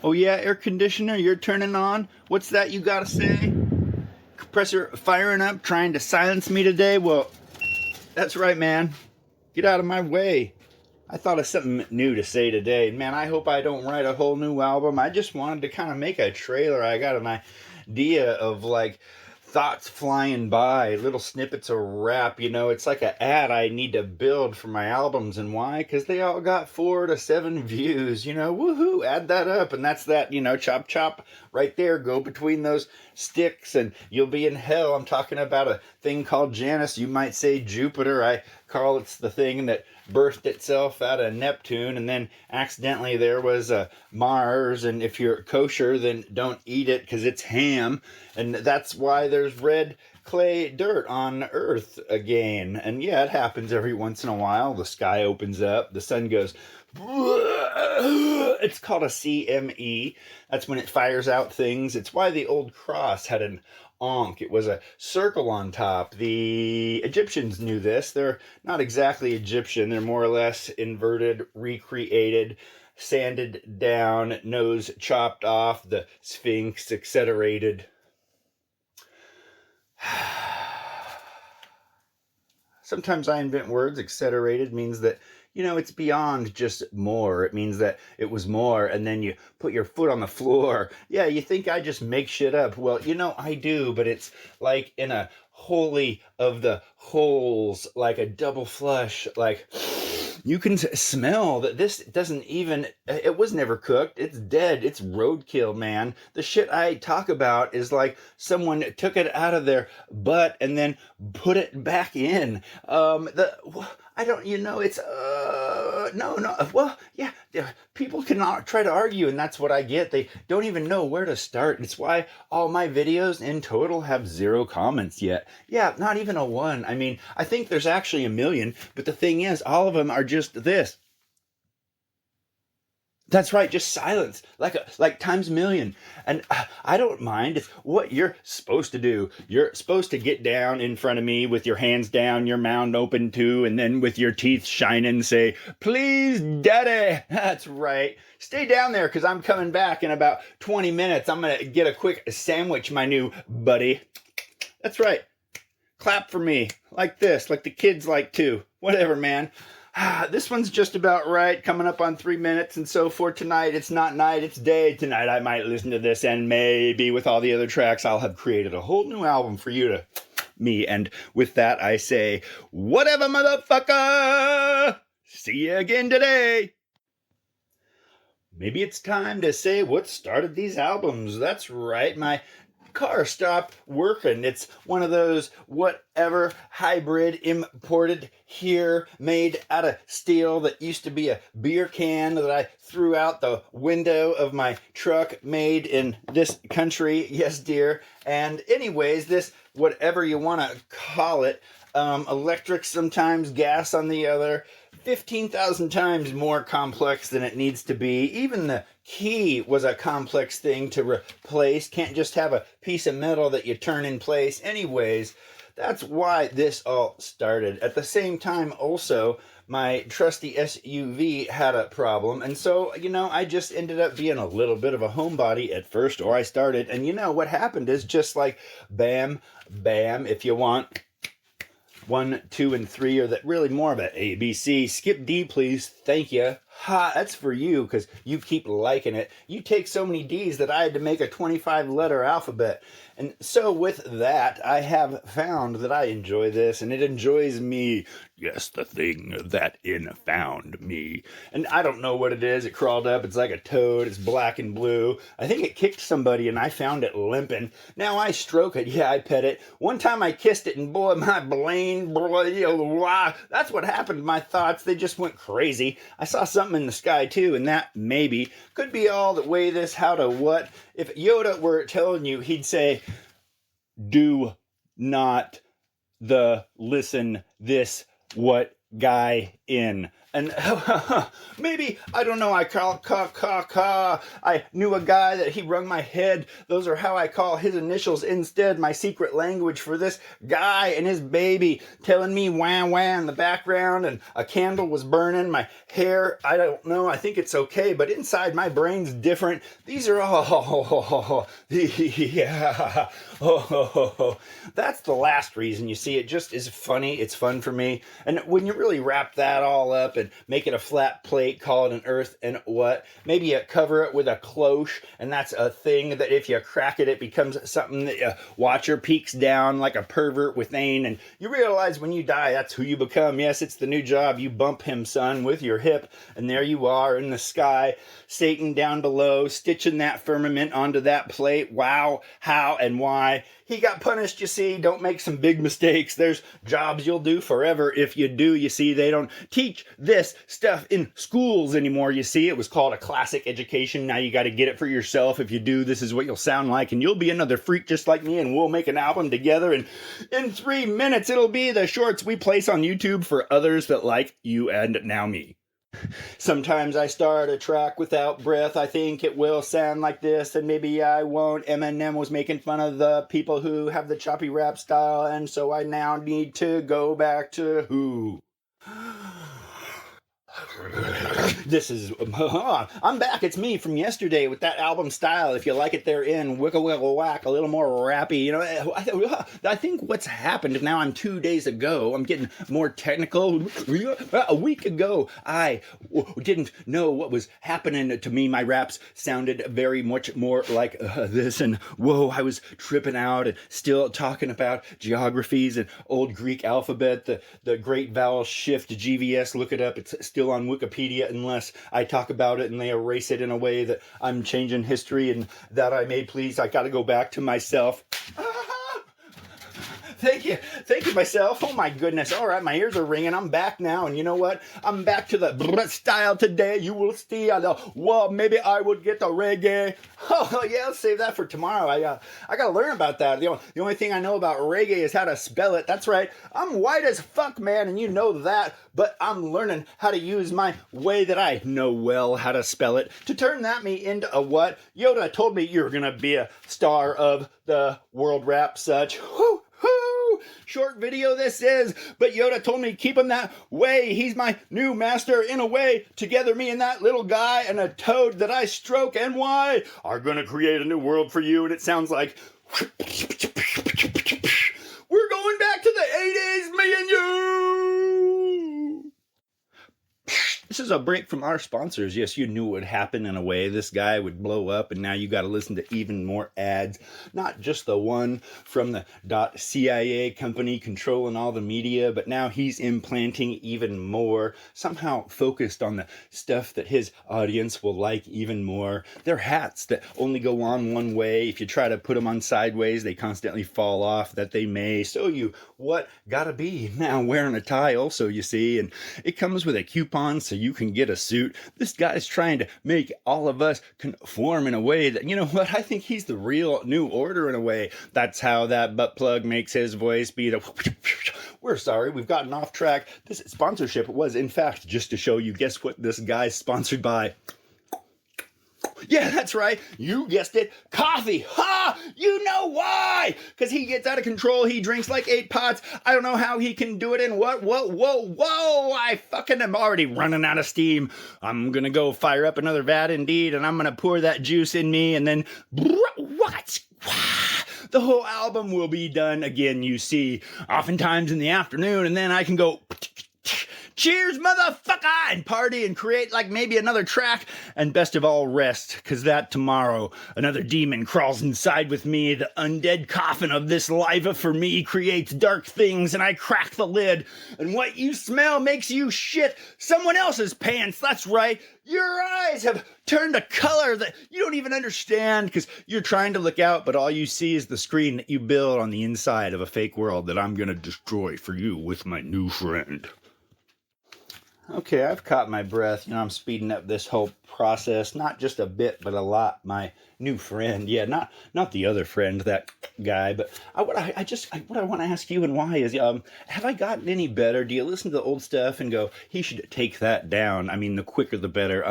Oh yeah, air conditioner, you're turning on? What's that you gotta say? Compressor firing up, trying to silence me today? Well, that's right, man. Get out of my way. I thought of something new to say today. Man, I hope I don't write a whole new album. I just wanted to kind of make a trailer. I got an idea of like thoughts flying by, little snippets of rap. You know, it's like an ad I need to build for my albums. And why? Because they all got 4 to 7 views. You know, woohoo, add that up. And that's that, you know, chop chop right there. Go between those sticks and you'll be in hell. I'm talking about a thing called Janus. You might say Jupiter. I call it's the thing that birthed itself out of Neptune, and then accidentally there was a Mars, and if you're kosher, then don't eat it because it's ham, and that's why there's red clay dirt on Earth again. And yeah, it happens every once in a while. The sky opens up, the sun goes, it's called a CME. That's when it fires out things. It's why the old cross had an Ankh. It was a circle on top. The Egyptians knew this. They're not exactly Egyptian. They're more or less inverted, recreated, sanded down, nose chopped off, the Sphinx accelerated. Sometimes I invent words. Accelerated means that, you know, it's beyond just more. It means that it was more, and then you put your foot on the floor. Yeah, you think I just make shit up. Well, you know, I do, but it's like in a holy of the holes, like a double flush, like you can smell that this doesn't even, it was never cooked. It's dead. It's roadkill, man. The shit I talk about is like someone took it out of their butt and then put it back in. I don't, you know, it's, no, well, yeah, people cannot try to argue, and that's what I get. They don't even know where to start. It's why all my videos in total have 0 comments yet. Yeah, not even a 1. I mean, I think there's actually 1,000,000, but the thing is, all of them are just this. That's right, just silence, like times 1,000,000. And I don't mind. It's what you're supposed to do. You're supposed to get down in front of me with your hands down, your mouth open too, and then with your teeth shining say, "Please, Daddy." That's right. Stay down there because I'm coming back in about 20 minutes. I'm going to get a quick sandwich, my new buddy. That's right. Clap for me like this, like the kids like to. Whatever, man. This one's just about right, coming up on 3 minutes, and so for tonight, it's not night, it's day. Tonight I might listen to this, and maybe with all the other tracks, I'll have created a whole new album for you to me. And with that, I say, whatever, motherfucker! See you again today! Maybe it's time to say what started these albums. That's right, my car stopped working. It's one of those whatever hybrid imported here, made out of steel that used to be a beer can that I threw out the window of my truck, made in this country. Yes, dear. And anyways, this whatever you want to call it, electric sometimes, gas on the other, 15,000 times more complex than it needs to be. Even the key was a complex thing to replace. Can't just have a piece of metal that you turn in place. Anyways, that's why this all started. At the same time, also, my trusty SUV had a problem. And so, you know, I just ended up being a little bit of a homebody at first, or I started. And you know, what happened is just like bam, bam, if you want 1, 2, and 3, or that really more of an A, B, C. Skip D, please. Thank you. Ha, that's for you because you keep liking it. You take so many D's that I had to make a 25-letter alphabet. And so with that, I have found that I enjoy this, and it enjoys me. Yes, the thing that found me. And I don't know what it is. It crawled up. It's like a toad. It's black and blue. I think it kicked somebody, and I found it limping. Now I stroke it. Yeah, I pet it. One time I kissed it, and boy, my brain, that's what happened. My thoughts, they just went crazy. I saw something in the sky, too, and that maybe could be all that way this, how to what. If Yoda were telling you, he'd say, do not the listen this what guy in And maybe, I don't know, I knew a guy that he wrung my head. Those are how I call his initials instead. My secret language for this guy and his baby telling me wah wah in the background, and a candle was burning. My hair, I don't know, I think it's okay, but inside my brain's different. These are all, yeah. That's the last reason. You see, it just is funny. It's fun for me. And when you really wrap that all up and make it a flat plate, call it an earth and what, maybe you cover it with a cloche, and that's a thing that if you crack it, it becomes something that your watcher peeks down like a pervert with aim, and you realize when you die, that's who you become. Yes, it's the new job. You bump him, son, with your hip, and there you are in the sky, Satan down below, stitching that firmament onto that plate. Wow, how and why. He got punished, you see. Don't make some big mistakes. There's jobs you'll do forever if you do. You see, they don't teach this stuff in schools anymore. You see, it was called a classic education. Now you got to get it for yourself. If you do, this is what you'll sound like, and you'll be another freak just like me, and we'll make an album together. And in 3 minutes, it'll be the shorts we place on YouTube for others that like you and now me. Sometimes I start a track without breath. I think it will sound like this, and maybe I won't. Eminem was making fun of the people who have the choppy rap style, and so I now need to go back to who. This is, I'm back. It's me from yesterday with that album style. If you like it, they're in. Wicka wicka whack, a little more rappy. You know, I think what's happened now, I'm 2 days ago, I'm getting more technical. A week ago, I didn't know what was happening to me. My raps sounded very much more like this, and whoa, I was tripping out and still talking about geographies and old Greek alphabet, the great vowel shift, GVS, look it up. It's still on Wikipedia unless I talk about it and they erase it in a way that I'm changing history, and that I may please. I got to go back to myself. Thank you, myself. Oh my goodness. All right, my ears are ringing. I'm back now, and you know what? I'm back to the style today. You will see. Well, maybe I would get the reggae. Oh yeah, I'll save that for tomorrow. I got to learn about that. The only thing I know about reggae is how to spell it. That's right. I'm white as fuck, man, and you know that. But I'm learning how to use my way that I know well how to spell it to turn that me into a what? Yoda told me you're gonna be a star of the world rap such. Whoo! Short video this is, but Yoda told me keep him that way. He's my new master in a way. Together me and that little guy and a toad that I stroke and why are gonna create a new world for you. And it sounds like we're going back to the 80s, me and you. This is a break from our sponsors. Yes, you knew it would happen in a way. This guy would blow up, and now you got to listen to even more ads. Not just the one from the .CIA company controlling all the media, but now he's implanting even more, somehow focused on the stuff that his audience will like even more. They're hats that only go on one way. If you try to put them on sideways, they constantly fall off, that they may. So you, what, gotta be now wearing a tie also, you see, and it comes with a coupon so you can get a suit. This guy's trying to make all of us conform in a way that, you know what, I think he's the real new order in a way. That's how that butt plug makes his voice be the... We're sorry, we've gotten off track. This sponsorship was, in fact, just to show you, guess what this guy's sponsored by? Yeah, that's right. You guessed it. Coffee. Ha! You know why? Because he gets out of control. He drinks like 8 pots. I don't know how he can do it. And what? Whoa. I fucking am already running out of steam. I'm going to go fire up another vat indeed. And I'm going to pour that juice in me. And then, what? The whole album will be done again, you see. Oftentimes in the afternoon. And then I can go... Cheers, motherfucker! And party and create like maybe another track. And best of all, rest. Because that tomorrow, another demon crawls inside with me. The undead coffin of this life for me creates dark things. And I crack the lid. And what you smell makes you shit someone else's pants. That's right. Your eyes have turned a color that you don't even understand. Because you're trying to look out. But all you see is the screen that you build on the inside of a fake world that I'm going to destroy for you with my new friend. Okay, I've caught my breath. You know, I'm speeding up this whole process, not just a bit, but a lot. My new friend, yeah, not the other friend that guy, but what I want to ask you and why is, have I gotten any better? Do you listen to the old stuff and go, he should take that down? I mean, the quicker the better.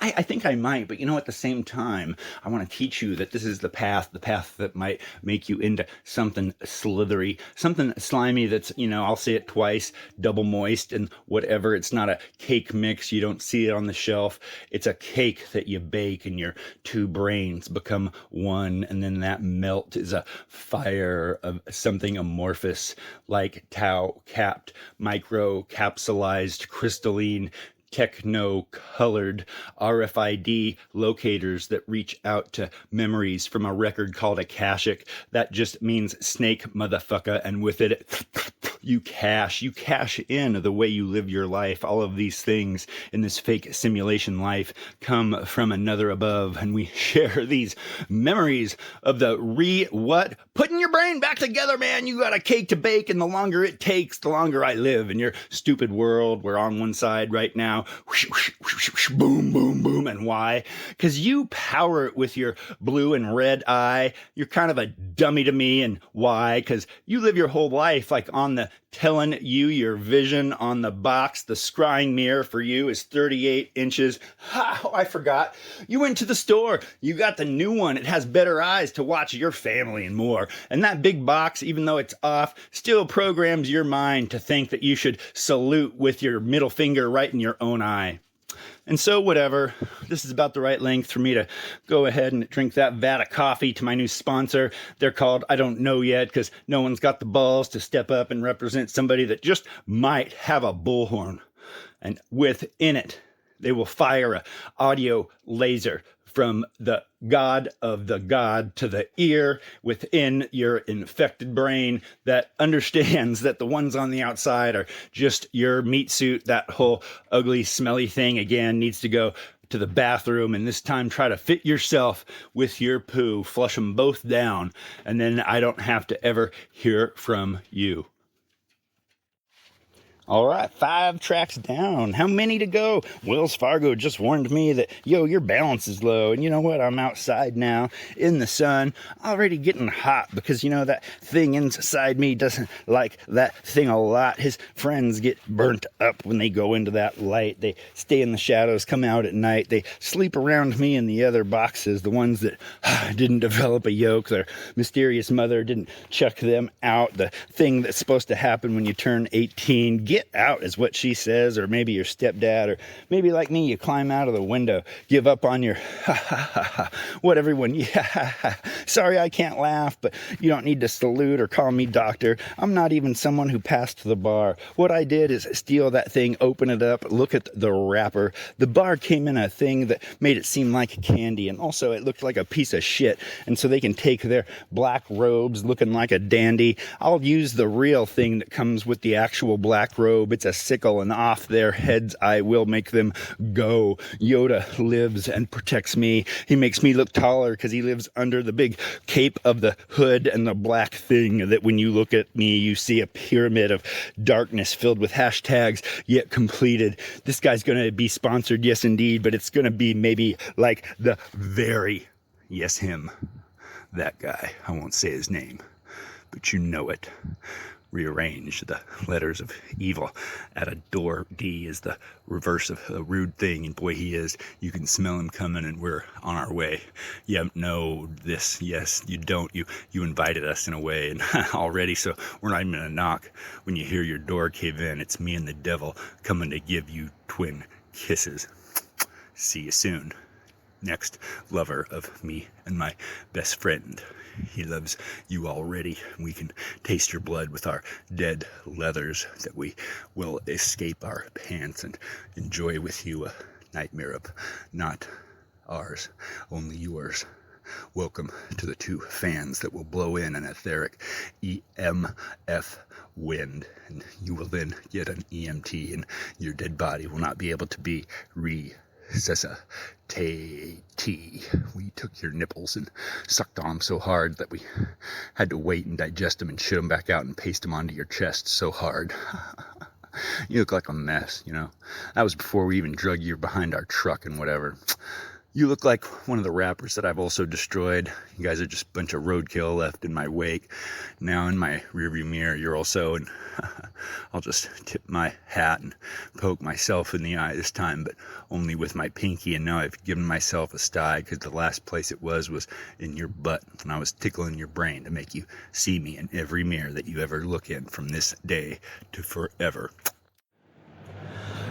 I think I might, but at the same time, I want to teach you that this is the path that might make you into something slithery, something slimy that's, I'll say it twice, double moist and whatever. It's not a cake mix. You don't see it on the shelf. It's a cake that you bake and your two brains become one, and then that melt is a fire of something amorphous like tau capped, micro capsulized, crystalline, techno-colored RFID locators that reach out to memories from a record called Akashic. That just means snake, motherfucker, and with it, you cash in the way you live your life. All of these things in this fake simulation life come from another above, and we share these memories of the putting your brain back together, man. You got a cake to bake, and the longer it takes, the longer I live in your stupid world. We're on one side right now, boom, boom, boom. And why? Because you power it with your blue and red eye. You're kind of a dummy to me. And why? Because you live your whole life like on the telling you your vision on the box. The scrying mirror for you is 38 inches. Ha, I forgot. You went to the store. You got the new one. It has better eyes to watch your family and more. And that big box, even though it's off, still programs your mind to think that you should salute with your middle finger right in your own eye. And so whatever, this is about the right length for me to go ahead and drink that vat of coffee to my new sponsor. They're called I Don't Know Yet, because no one's got the balls to step up and represent somebody that just might have a bullhorn. And within it, they will fire a audio laser from the God of the God to the ear within your infected brain that understands that the ones on the outside are just your meat suit. That whole ugly, smelly thing, again, needs to go to the bathroom, and this time try to fit yourself with your poo. Flush them both down, and then I don't have to ever hear from you. All right, 5 tracks down. How many to go? Wells Fargo just warned me that, your balance is low. And you know what? I'm outside now in the sun, already getting hot because, that thing inside me doesn't like that thing a lot. His friends get burnt up when they go into that light. They stay in the shadows, come out at night. They sleep around me in the other boxes, the ones that didn't develop a yolk. Their mysterious mother didn't chuck them out. The thing that's supposed to happen when you turn 18. Get out is what she says, or maybe your stepdad, or maybe like me, you climb out of the window, give up on your what everyone, sorry I can't laugh, but you don't need to salute or call me doctor. I'm not even someone who passed the bar. What I did is steal that thing, open it up, look at the wrapper. The bar came in a thing that made it seem like candy, and also it looked like a piece of shit, and so they can take their black robes looking like a dandy. I'll use the real thing that comes with the actual black robe. It's a sickle, and off their heads I will make them go. Yoda lives and protects me. He makes me look taller because he lives under the big cape of the hood and the black thing that when you look at me, you see a pyramid of darkness filled with hashtags yet completed. This guy's going to be sponsored, yes indeed, but it's going to be maybe like the very, yes him, that guy. I won't say his name, but you know it. Rearrange the letters of evil. Add a door. D is the reverse of a rude thing, and boy he is. You can smell him coming, and we're on our way. Yeah, no, this, yes, you don't. You invited us in a way, and already, so we're not even gonna knock. When you hear your door cave in, it's me and the devil coming to give you twin kisses. See you soon. Next lover of me and my best friend. He loves you already. We can taste your blood with our dead leathers that we will escape our pants and enjoy with you a nightmare of not ours, only yours. Welcome to the 2 fans that will blow in an etheric EMF wind, and you will then get an EMT, and your dead body will not be able to be resuscitated. We took your nipples and sucked on them so hard that we had to wait and digest them and shit them back out and paste them onto your chest so hard. You look like a mess, That was before we even drug you behind our truck and whatever. You look like one of the rappers that I've also destroyed. You guys are just a bunch of roadkill left in my wake. Now in my rearview mirror, you're also, and I'll just tip my hat and poke myself in the eye this time, but only with my pinky. And now I've given myself a sty because the last place it was in your butt when I was tickling your brain to make you see me in every mirror that you ever look in from this day to forever.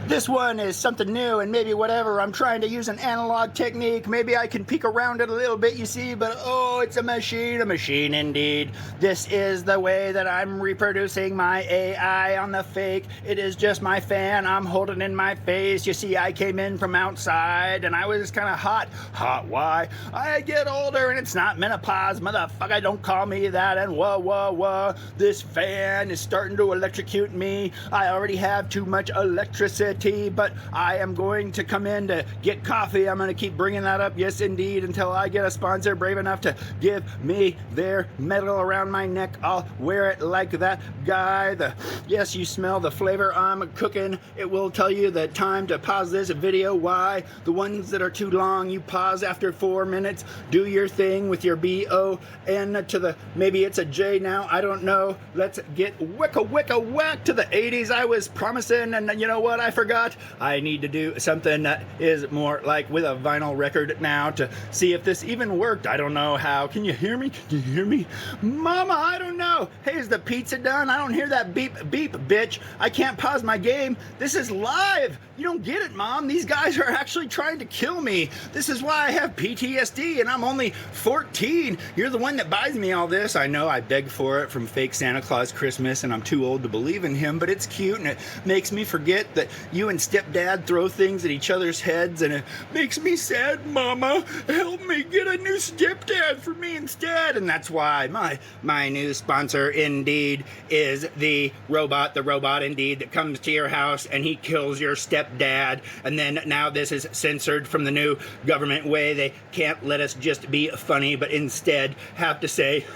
This one is something new, and maybe whatever, I'm trying to use an analog technique. Maybe I can peek around it a little bit, you see, but oh, it's a machine indeed. This is the way that I'm reproducing my AI on the fake. It is just my fan I'm holding in my face. You see, I came in from outside, and I was kind of hot. Hot, why? I get older, and it's not menopause, motherfucker, don't call me that, and whoa. This fan is starting to electrocute me. I already have too much electricity. But I am going to come in to get coffee. I'm going to keep bringing that up, yes indeed, until I get a sponsor brave enough to give me their medal around my neck. I'll wear it like that guy. Yes, you smell the flavor I'm cooking. It will tell you the time to pause this video. Why? The ones that are too long, you pause after 4 minutes. Do your thing with your B-O-N to the, maybe it's a J now, I don't know. Let's get whack to the 80s I was promising, and you know what, I forgot. I need to do something that is more like with a vinyl record now to see if this even worked. I don't know how. Can you hear me? Can you hear me? Mama, I don't know. Hey, is the pizza done? I don't hear that beep, bitch. I can't pause my game. This is live. You don't get it, Mom. These guys are actually trying to kill me. This is why I have PTSD and I'm only 14. You're the one that buys me all this. I know I begged for it from fake Santa Claus Christmas and I'm too old to believe in him, but it's cute and it makes me forget that you and stepdad throw things at each other's heads, and it makes me sad. Mama, help me get a new stepdad for me instead. And that's why my new sponsor indeed is the robot indeed that comes to your house and he kills your stepdad. And then now this is censored from the new government way. They can't let us just be funny, but instead have to say,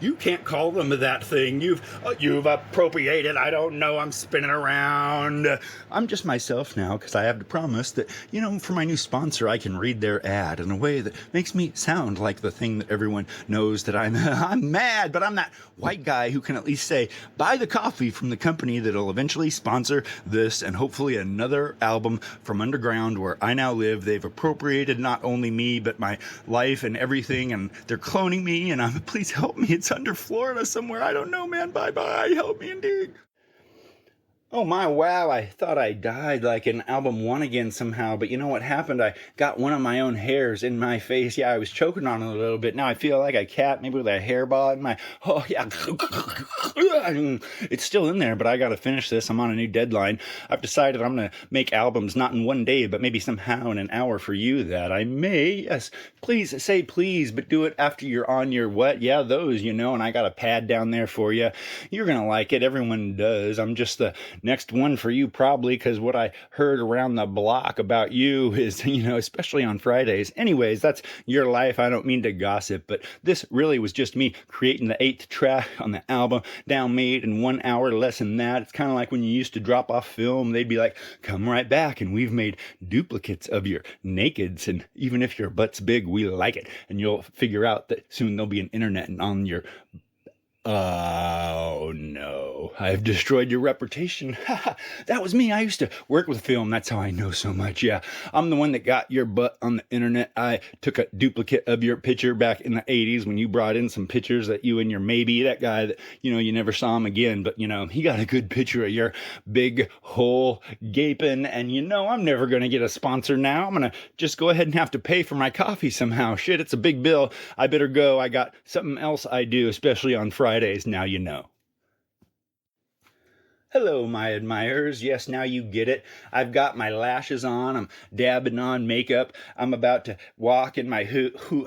you can't call them that thing. You've appropriated. I don't know. I'm spinning around. I'm just myself now because I have to promise that, for my new sponsor, I can read their ad in a way that makes me sound like the thing that everyone knows that I'm mad, but I'm that white guy who can at least say, buy the coffee from the company that'll eventually sponsor this and hopefully another album from underground where I now live. They've appropriated not only me, but my life and everything, and they're cloning me, and please help me. It's under Florida somewhere. I don't know, man. Bye-bye. Help me indeed. Oh my, wow, I thought I died like in album 1 again somehow, but you know what happened? I got one of my own hairs in my face. Yeah, I was choking on it a little bit. Now I feel like a cat, maybe with a hairball in my, oh yeah. It's still in there, but I gotta finish this. I'm on a new deadline. I've decided I'm gonna make albums not in one day, but maybe somehow in an hour for you that I may, yes, please say please, but do it after you're on your what? Yeah, those, and I got a pad down there for you. You're gonna like it. Everyone does. I'm just the next one for you probably, because what I heard around the block about you is, especially on Fridays. Anyways, that's your life. I don't mean to gossip, but this really was just me creating the 8th track on the album, down made in 1 hour, less than that. It's kind of like when you used to drop off film, they'd be like, come right back, and we've made duplicates of your nakeds, and even if your butt's big, we like it. And you'll figure out that soon there'll be an internet and on your oh no, I've destroyed your reputation. That was me. I used to work with film. That's how I know so much. Yeah, I'm the one that got your butt on the internet. I took a duplicate of your picture back in the 80s when you brought in some pictures that you and your maybe, that guy that, you never saw him again. But, he got a good picture of your big hole gaping. And, I'm never going to get a sponsor now. I'm going to just go ahead and have to pay for my coffee somehow. Shit, it's a big bill. I better go. I got something else I do, especially on Fridays. Now you know. Hello, my admirers. Yes, now you get it. I've got my lashes on. I'm dabbing on makeup. I'm about to walk in my hoo.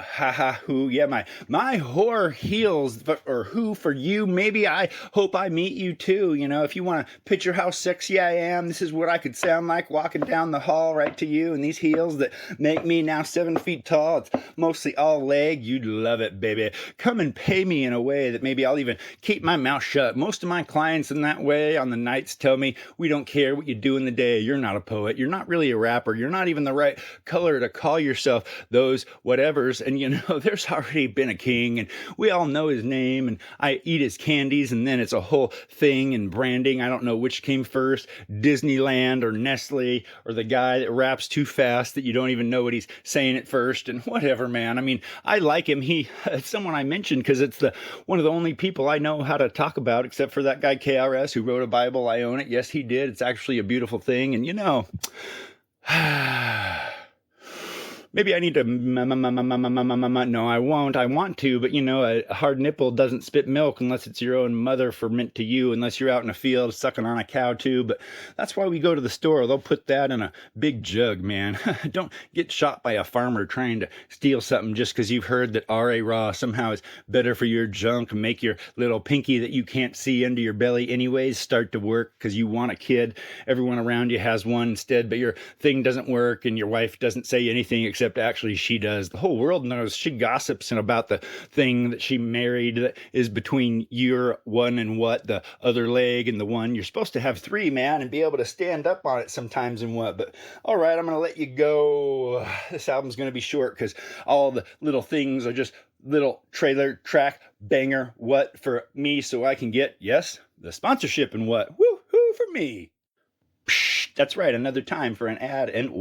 Yeah, my whore heels, or who for you. Maybe I hope I meet you too. If you want to picture how sexy I am, this is what I could sound like walking down the hall right to you in these heels that make me now 7 feet tall. It's mostly all leg. You'd love it, baby. Come and pay me in a way that maybe I'll even keep my mouth shut. Most of my clients in that way on the nights tell me we don't care what you do in the day. You're not a poet. You're not really a rapper. You're not even the right color to call yourself those whatevers. And there's already been a king and we all know his name and I eat his candies and then it's a whole thing and branding. I don't know which came first, Disneyland or Nestle or the guy that raps too fast that you don't even know what he's saying at first and whatever, man. I mean, I like him. It's someone I mentioned because it's one of the only people I know how to talk about except for that guy KRS who wrote a Bible. I own it. Yes, he did. It's actually a beautiful thing. And maybe I need to, no, I won't. I want to, but a hard nipple doesn't spit milk unless it's your own mother ferment to you, unless you're out in a field sucking on a cow too. But that's why we go to the store. They'll put that in a big jug, man. Don't get shot by a farmer trying to steal something just because you've heard that RA Raw somehow is better for your junk and make your little pinky that you can't see under your belly anyways start to work because you want a kid. Everyone around you has one instead, but your thing doesn't work and your wife doesn't say anything except actually she does. The whole world knows. She gossips about the thing that she married that is between your one and the other leg and the one. You're supposed to have three, man, and be able to stand up on it sometimes and but all right, I'm going to let you go. This album's going to be short because all the little things are just little trailer track banger for me so I can get, yes, the sponsorship and woo-hoo for me. That's right, another time for an ad and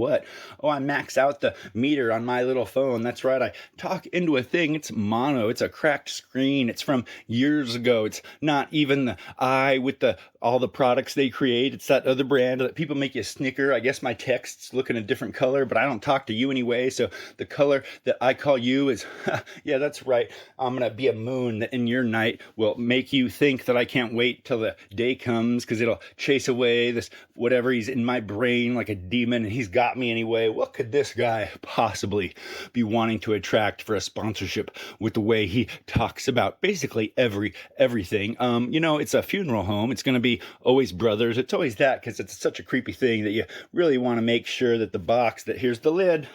I max out the meter on my little phone. That's right, I talk into a thing. It's mono. It's a cracked screen. It's from years ago. It's not even the eye with all the products they create. It's that other brand that people make you snicker. I guess my text's looking a different color, but I don't talk to you anyway. So the color that I call you is, yeah, that's right. I'm going to be a moon that in your night will make you think that I can't wait till the day comes because it'll chase away this whatever he's in my brain like a demon and he's got me anyway. What could this guy possibly be wanting to attract for a sponsorship with the way he talks about basically everything? It's a funeral home. It's going to be always brothers. It's always that because it's such a creepy thing that you really want to make sure that the box that here's the lid,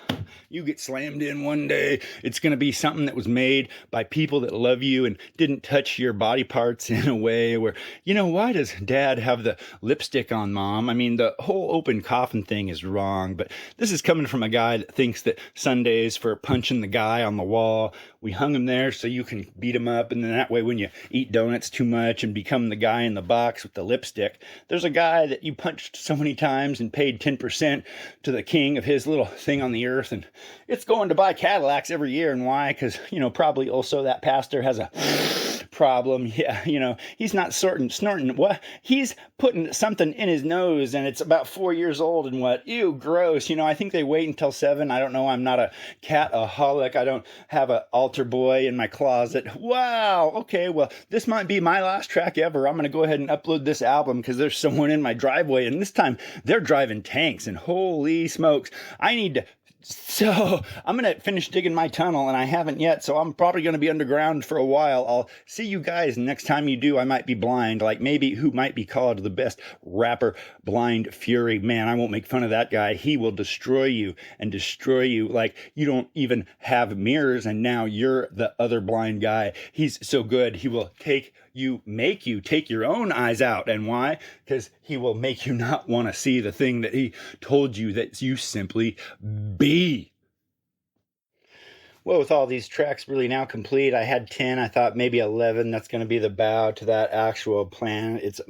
you get slammed in one day. It's going to be something that was made by people that love you and didn't touch your body parts in a way where, why does dad have the lipstick on mom? I mean, the whole open coffin thing is wrong, but this is coming from a guy that thinks that Sundays for punching the guy on the wall, we hung him there so you can beat him up, and then that way when you eat donuts too much and become the guy in the box with the lipstick, there's a guy that you punched so many times and paid 10% to the king of his little thing on the earth, and it's going to buy Cadillacs every year. And why? Because, probably also that pastor has a problem. Yeah, he's not snorting. What? He's putting something in his nose and it's about 4 years old and ew, gross. I think they wait until 7. I don't know. I'm not a cataholic. I don't have an altar boy in my closet. Wow. Okay. Well, this might be my last track ever. I'm going to go ahead and upload this album because there's someone in my driveway and this time they're driving tanks and holy smokes. So I'm going to finish digging my tunnel and I haven't yet. So I'm probably going to be underground for a while. I'll see you guys next time you do. I might be blind, like maybe who might be called the best rapper, Blind Fury. Man, I won't make fun of that guy. He will destroy you like you don't even have mirrors. And now you're the other blind guy. He's so good. He will make you take your own eyes out. And why? Because he will make you not want to see the thing that he told you that you simply be. Well, with all these tracks really now complete, I had 10. I thought maybe 11. That's going to be the bow to that actual plan. It's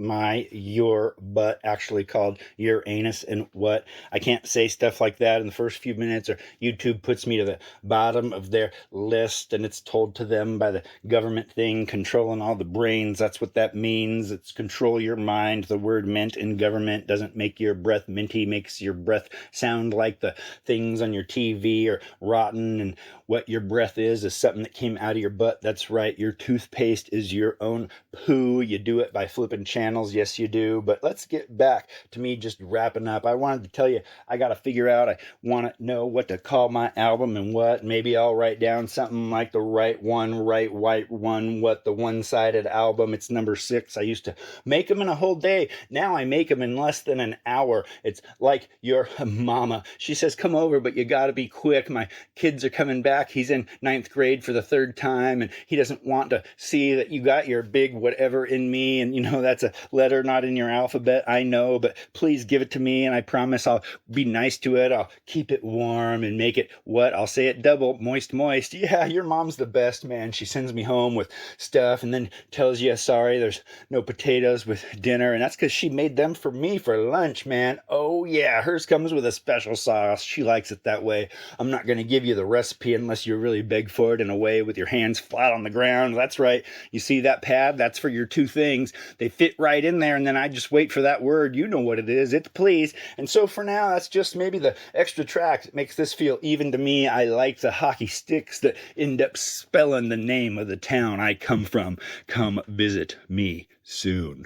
your butt, actually called your anus and what. I can't say stuff like that in the first few minutes or YouTube puts me to the bottom of their list and it's told to them by the government thing controlling all the brains. That's what that means. It's control your mind. The word mint in government doesn't make your breath minty, makes your breath sound like the things on your TV or rotten, and what your breath is something that came out of your butt. That's right. Your toothpaste is your own poo. You do it by flipping channels. Yes, you do. But let's get back to me just wrapping up. I wanted to tell you, I got to figure out, I want to know what to call my album and what. Maybe I'll write down something like the right white one, the one-sided album. It's number 6. I used to make them in a whole day. Now I make them in less than an hour. It's like your mama. She says, come over, but you got to be quick. My kids are coming back He's in 9th grade for the 3rd time, and he doesn't want to see that you got your big whatever in me. And that's a letter not in your alphabet, I know, but please give it to me, and I promise I'll be nice to it. I'll keep it warm and make it I'll say it double, moist, moist. Yeah, your mom's the best, man. She sends me home with stuff and then tells you, sorry, there's no potatoes with dinner, and that's because she made them for me for lunch, man. Oh yeah, hers comes with a special sauce. She likes it that way. I'm not going to give you the recipe unless you really beg for it in a way with your hands flat on the ground. That's right. You see that pad? That's for your 2 things. They fit right in there, and then I just wait for that word. You know what it is. It's please. And so for now, that's just maybe the extra track that makes this feel even to me. I like the hockey sticks that end up spelling the name of the town I come from. Come visit me soon.